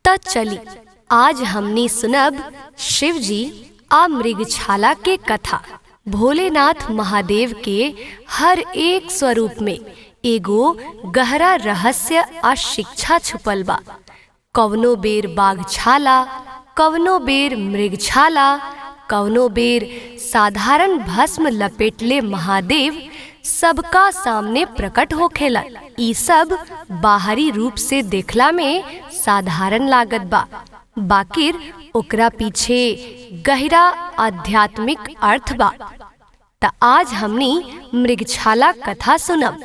त चली आज हमनी सुनब शिव जी आ मृगछाला के कथा। भोलेनाथ महादेव के हर एक स्वरूप में एगो गहरा रहस्य आ शिक्षा छुपल बा। कवनो बेर बाघछाला, कवनो बेर मृगछाला, कवनो बेर साधारण भस्म लपेटले महादेव सबका सामने प्रकट होखेला। ई सब बाहरी रूप से देखला में साधारण लागत बा, बाकिर ओकरा पीछे गहरा आध्यात्मिक अर्थ बा। त आज हमनी मृगछाला कथा सुनब,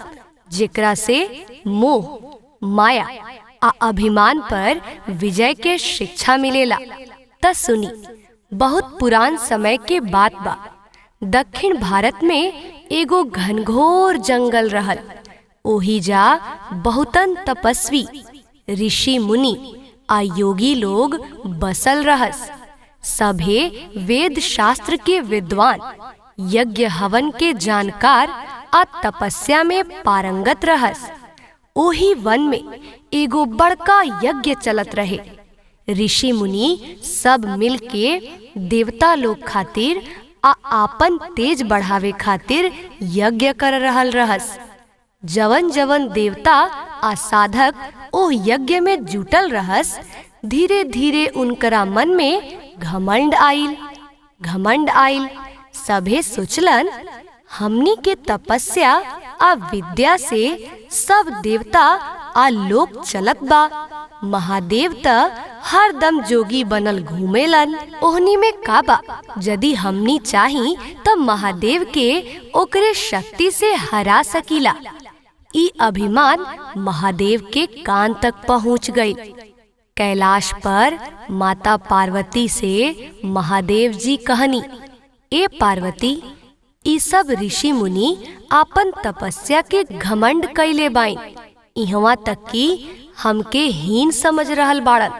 जेकरा से मोह, माया आ अभिमान पर विजय के शिक्षा मिलेला। त सुनी, बहुत पुरान समय के बात बा। दक्षिण भारत में एगो घनघोर जंगल रहल। ओही जा बहुतन तपस्वी, ऋषि मुनि आ योगी लोग बसल रहस। सभे वेद शास्त्र के विद्वान, यज्ञ हवन के जानकार आ तपस्या में पारंगत रहस। ओही वन में एगो बड़का यज्ञ चलत रहे। ऋषि मुनि सब मिल के देवता लोग खातिर आ आपन तेज बढ़ावे खातिर यज्ञ कर रहल रहस। जवन जवन देवता आ साधक ओ यज्ञ में जुटल रहस, धीरे धीरे उनकरा मन में घमंड आइल। सभे सोचलन, हमनी के तपस्या आ विद्या से सब देवता आ लोग चलत बा। महादेव त हरदम जोगी बनल घूमेलन। ओहनी में का बा, यदि हमनी चाही त महादेव के ओकरे शक्ति से हरा सकीला। ई अभिमान महादेव के कान तक पहुँच गई। कैलाश पर माता पार्वती से महादेव जी कहनी, ए पार्वती, ई सब ऋषि मुनि आपन तपस्या के घमंड कैले बाइन। इहवा तक कि हमके हीन समझ रहल बाड़न।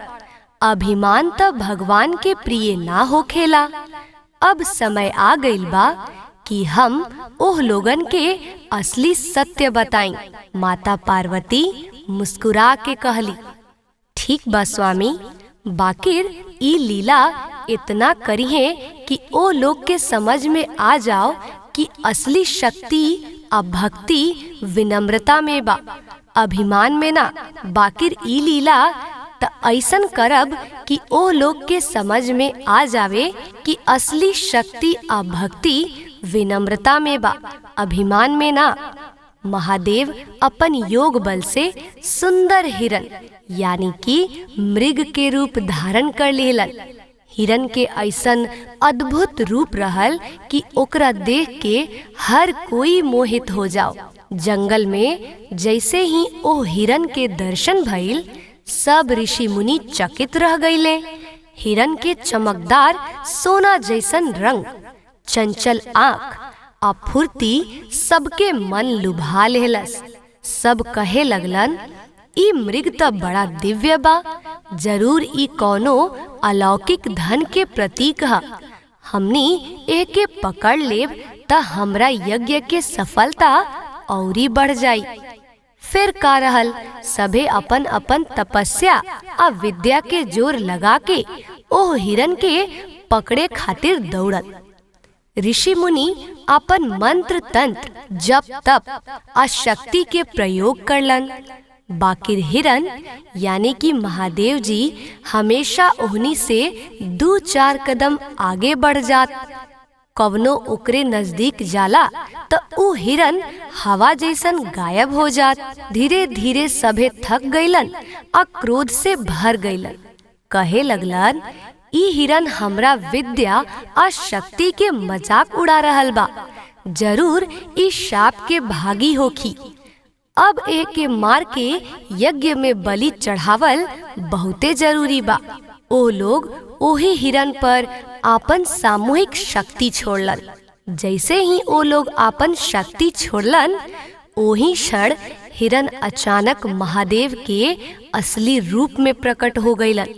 अभिमान त भगवान के प्रिय ना होखेला। अब समय आ गइल बा कि हम ओह लोगन के असली सत्य बताई। माता पार्वती मुस्कुरा के कहली, ठीक बा स्वामी, बाकिर ई लीला इतना करिहे कि ओ लोग के समझ में आ जाओ कि असली शक्ति आ भक्ति विनम्रता में बा, अभिमान में ना। बाकिर ई लीला त ऐसन करब कि ओ लोग के समझ में आ जावे कि असली शक्ति आ भक्ति विनम्रता में बा, अभिमान में ना। महादेव अपन योग बल से सुंदर हिरन यानी कि मृग के रूप धारण कर लेलन। हिरन के ऐसन अद्भुत रूप रहल कि ओकरा देख के हर कोई मोहित हो जाओ। जंगल में जैसे ही ओ हिरन के दर्शन भइल, सब ऋषि मुनि चकित रह गईले। हिरन के चमकदार सोना जैसन रंग, चंचल आँख आ फुर्ती सबके मन लुभा लेहलस। सब कहे लगलन, ई मृग त बड़ा दिव्य बा, जरूर ई कौनो अलौकिक धन के प्रतीक ह। हमनी एके पकड़ लेब त हमरा यज्ञ के सफलता औरी बढ़ जाई। फिर का रहल, सभे अपन अपन तपस्या आ विद्या के जोर लगा के ओह हिरन के पकड़े खातिर दौड़ल। ऋषि मुनि अपन मंत्र तंत्र जप तप आ शक्ति के प्रयोग करलन। बाकिर हिरन यानी कि महादेव जी हमेशा ओहनी से 2-4 कदम आगे बढ़ जात। कवनो ओकरे नजदीक जाला त ऊ हिरन हवा जैसन गायब हो जात। धीरे धीरे सभे थक गईलन आ क्रोध से भर गईलन। कहे लगलन, ई हिरन हमरा विद्या आ शक्ति के मजाक उड़ा रहल बा, जरूर ई शाप के भागी होखी। अब एके मार के यज्ञ में बलि चढ़ावल बहुते जरूरी बा। ओ लोग ओही हिरन पर आपन सामूहिक शक्ति छोड़लन। जैसे ही ओ लोग आपन शक्ति छोड़लन, ओही क्षण हिरन अचानक महादेव के असली रूप में प्रकट हो गईलन।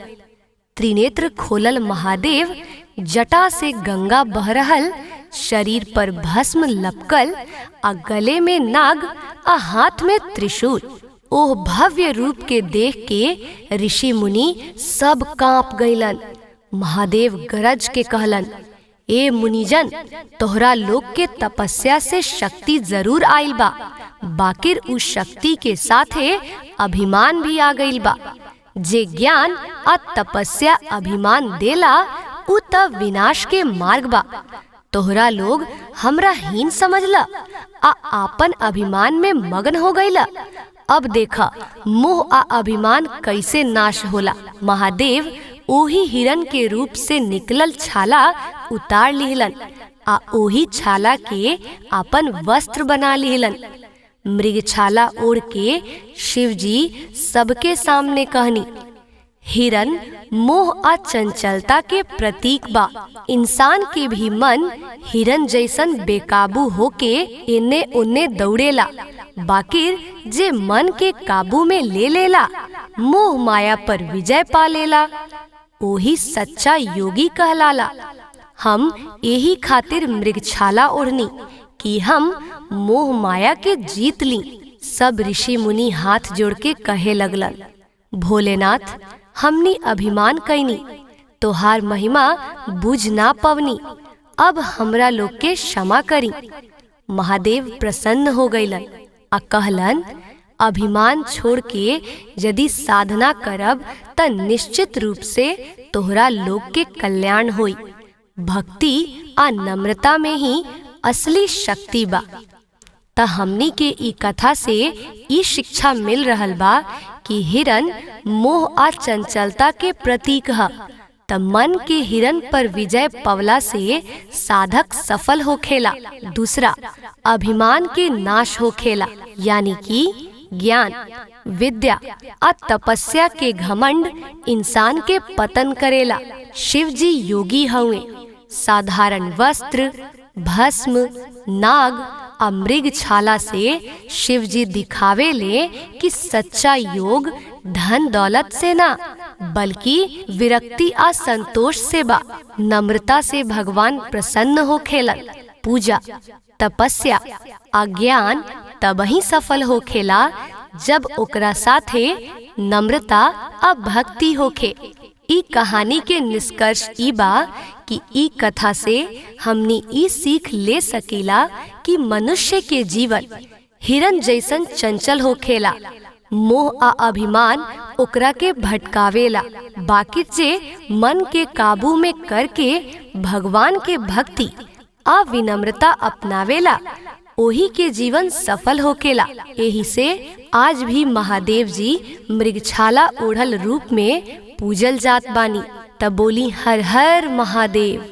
त्रिनेत्र खोलल महादेव जटा से गंगा बह रहल, शरीर पर भस्म लपकल आ गले में नाग आ हाथ में त्रिशूल। ओह भव्य रूप के देख के ऋषि मुनि सब कांप गईलन। महादेव गरज के कहलन, ए मुनिजन, तोहरा लोग के तपस्या से शक्ति जरूर आइल बा, बाकिर उस शक्ति के साथे अभिमान भी आ गइल बा। जे ज्ञान आ तपस्या अभिमान देला उ तब विनाश के मार्ग बा। तोहरा लोग हमरा हीन समझला आ आपन अभिमान में मगन हो गईला। अब देखा मोह आ अभिमान कैसे नाश होला। महादेव ओही हिरन के रूप से निकलल छाला उतार लिहलन आ ओही छाला के आपन वस्त्र बना लिहलन। मृगछाला ओढ़ के शिवजी सबके सामने कहनी, हिरन मोह आ चंचलता के प्रतीक बा। इंसान के भी मन हिरन जैसन बेकाबू होके इन्ने उन्ने दौड़ेला, बाकिर जे मन के काबू में ले लेला, मोह माया पर विजय पा लेला, ओही सच्चा योगी कहलाला। हम यही खातिर मृगछाला ओढ़नी कि हम मोह माया के जीत ली। सब ऋषि मुनि हाथ जोड़ के कहे लगलन, भोलेनाथ, हमनी अभिमान कैनी, तोहार महिमा बुझ ना पवनी, अब हमरा लोग के क्षमा करी। महादेव प्रसन्न हो गईलन आ कहलन, अभिमान छोड़ के यदि साधना करब त निश्चित रूप से तोहरा लोग के कल्याण होई। भक्ति आ नम्रता में ही असली शक्ति बा। त हमनी के ई कथा से ई शिक्षा मिल रहल बा कि हिरन मोह आ चंचलता के प्रतीक ह, त मन के हिरन पर विजय पवला से साधक सफल होखेला। दूसरा, अभिमान के नाश होखेला, यानी कि ज्ञान, विद्या आ तपस्या के घमंड इंसान के पतन करेला। शिव जी योगी हउए। साधारण वस्त्र, भस्म, नाग आ मृगछाला से शिव जी दिखावे ले कि सच्चा योग धन दौलत से ना, बल्कि विरक्ति आ संतोष से बा। नम्रता से भगवान प्रसन्न होखेलन। पूजा, तपस्या आ ज्ञान तबही सफल होखेला जब ओकरा साथे नम्रता आ भक्ति होखे। ई कहानी के निष्कर्ष ई बा कि ई कथा से हमनी ई सीख ले सकीला कि मनुष्य के जीवन हिरन जैसन चंचल होखेला। मोह आ अभिमान ओकरा के भटकावेला, बाकी जे मन के काबू में करके भगवान के भक्ति आ विनम्रता अपनावेला, ओही के जीवन सफल होकेला। यही से आज भी महादेव जी मृगछाला ओढ़ल रूप में पूजल जात बानी। तब बोली, हर हर महादेव।